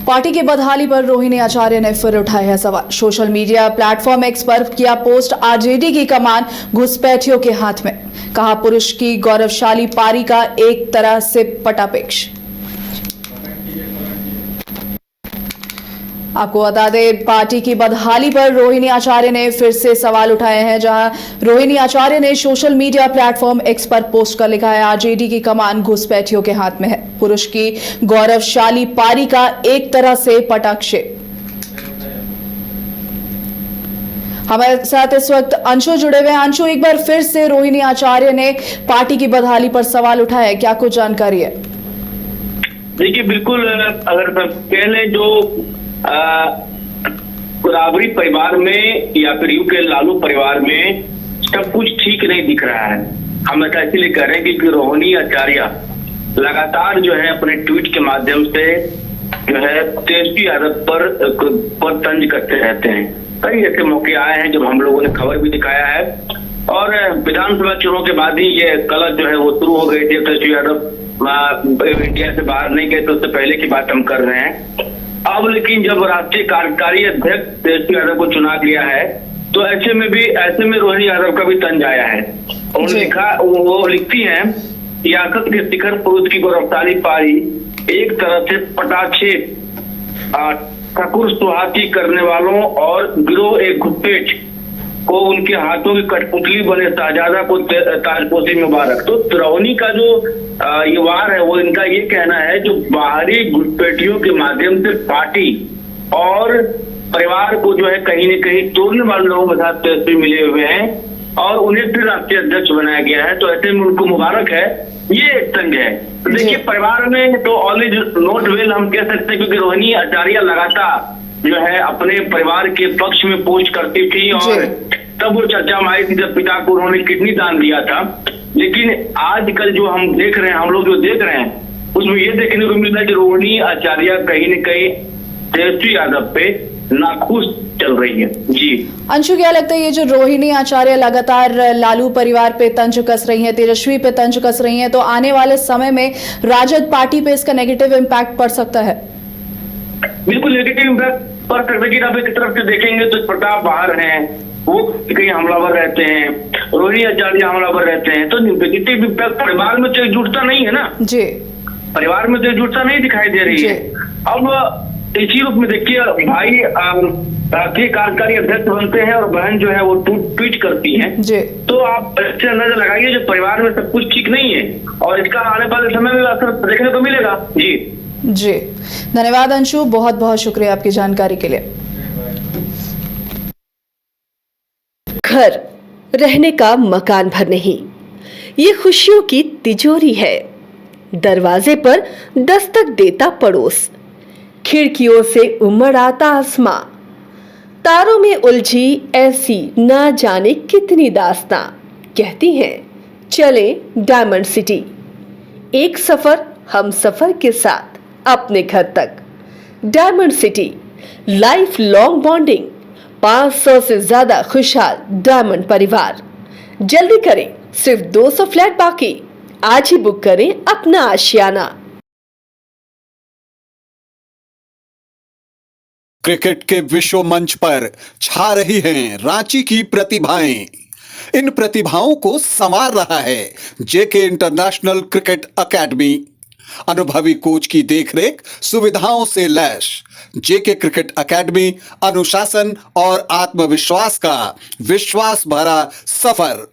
Party की बदहाली पर रोहिणी आचार्य ने फिर उठाए हैं सवाल। सोशल मीडिया प्लेटफॉर्म एक्स पर किया पोस्ट, आरजेडी की कमान घुसपैठियों के हाथ में। कहा पुरुष की गौरवशाली पारी का एक तरह से पटापेक्ष। आपको बता दें, पार्टी की बदहाली पर रोहिणी आचार्य ने फिर से सवाल उठाए हैं। जहां रोहिणी आचार्य ने सोशल मीडिया प्लेटफॉर्म एक्स पर पोस्ट कर लिखा है, आरजेडी की कमान घुसपैठियों के हाथ में है, पुरुष की गौरवशाली पारी का एक तरह से पटाक्षेप। हमारे साथ इस वक्त अंशु जुड़े हुए हैं। अंशु, एक बार फिर से रोहिणी आचार्य ने पार्टी की बदहाली पर सवाल उठाया है, क्या कुछ जानकारी है? देखिए, बिल्कुल, अगर पहले जो राबड़ी परिवार में या फिर यूं के लालू परिवार में सब कुछ ठीक नहीं दिख रहा है। हम ऐसा इसलिए कह रहे हैं कि रोहिणी आचार्य लगातार जो है अपने ट्वीट के माध्यम से जो है तेजस्वी यादव पर तंज करते रहते हैं। कई ऐसे मौके आए हैं जब हम लोगों ने खबर भी दिखाया है, और विधानसभा चुनाव के बाद ही ये कलह जो है वो शुरू हो गई थी। तेजस्वी यादव इंडिया से बाहर नहीं गए तो उससे पहले की बात हम कर रहे हैं। अब लेकिन जब राष्ट्रीय कार्यकारी अध्यक्ष तेजस्वी यादव को चुना लिया है, तो ऐसे में रोहिणी यादव का भी तंज आया है। उन्होंने लिखा, वो लिखती हैं, सियासत के शिखर पुरुष की गौरवशाली पारी एक तरह से पटाक्षेप, ठाकुर सुहाती करने वालों और गिरोह एक घुसपैठ को उनके हाथों की कठपुतली बने शहजादा को ताजपोशी मुबारक। तो रोहिणी का जो ये वार है वो इनका ये कहना है, जो बाहरी घुसपैठियों के माध्यम से पार्टी और परिवार को जो है कहीं न कहीं तोड़ने वाले लोगों के साथ तेजस्वी मिले हुए हैं और उन्हें फिर राष्ट्रीय अध्यक्ष बनाया गया है, तो ऐसे में उनको मुबारक है। ये एक तंज है। तो देखिए, परिवार में तो ऑल इज नॉट वेल हम कह सकते हैं, क्योंकि रोहिणी आचार्य लगातार जो है अपने परिवार के पक्ष में पोस्ट करती थी, और तब वो चर्चा में आई थी जब पिता को उन्होंने किडनी दान दिया था। लेकिन आजकल जो हम देख रहे हैं, हम लोग जो देख रहे हैं, उसमें ये देखने को मिल रहा है कि रोहिणी आचार्य कहीं न कहीं तेजस्वी यादव पे नाखुश चल रही है। जी अंशु, क्या लगता है ये जो रोहिणी आचार्य लगातार लालू परिवार पे तंज कस रही हैं, तेजस्वी पे तंज कस रही हैं, तो आने वाले समय में राजद पार्टी पे इसका नेगेटिव इम्पैक्ट पड़ सकता है? बिल्कुल नेगेटिव इम्पैक्ट पड़ सकता है। लेकिन आप एक तरफ से देखेंगे तो प्रताप बाहर हैं, वो कहीं हमलावर रहते हैं, रोहिणी आचार्य हमलावर रहते हैं, तो नेगेटिव इम्पैक्ट परिवार में तो एकजुटता नहीं है ना जी, परिवार में तो एकजुटता नहीं दिखाई दे रही है। अब इसी रूप में देखिए, भाई राष्ट्रीय कार्यकारी अध्यक्ष बनते हैं और बहन जो है वो ट्वीट करती हैं, तो आप इससे अंदाजा लगाइए जो परिवार में सब कुछ ठीक नहीं है, और इसका आने वाले समय में असर देखने को मिलेगा। जी धन्यवाद अंशु, बहुत बहुत शुक्रिया आपकी जानकारी के लिए। घर रहने का मकान भर नहीं, ये खुशियों की तिजोरी है। दरवाजे पर दस्तक देता पड़ोस, खिड़कियों से उमड़ आता आसमां, तारों में उलझी ऐसी ना जाने कितनी दास्तां। कहती हैं चले डायमंड सिटी, एक सफर हम सफर के साथ अपने घर तक। Diamond city, life long bonding, 500 से ज्यादा खुशहाल डायमंड परिवार। जल्दी करें, सिर्फ 200 फ्लैट बाकी, आज ही बुक करें अपना आशियाना। क्रिकेट के विश्व मंच पर छा रही हैं रांची की प्रतिभाएं। इन प्रतिभाओं को संवार रहा है जेके इंटरनेशनल क्रिकेट एकेडमी। अनुभवी कोच की देखरेख, सुविधाओं से लैस जेके क्रिकेट एकेडमी अनुशासन और आत्मविश्वास का विश्वास भरा सफर।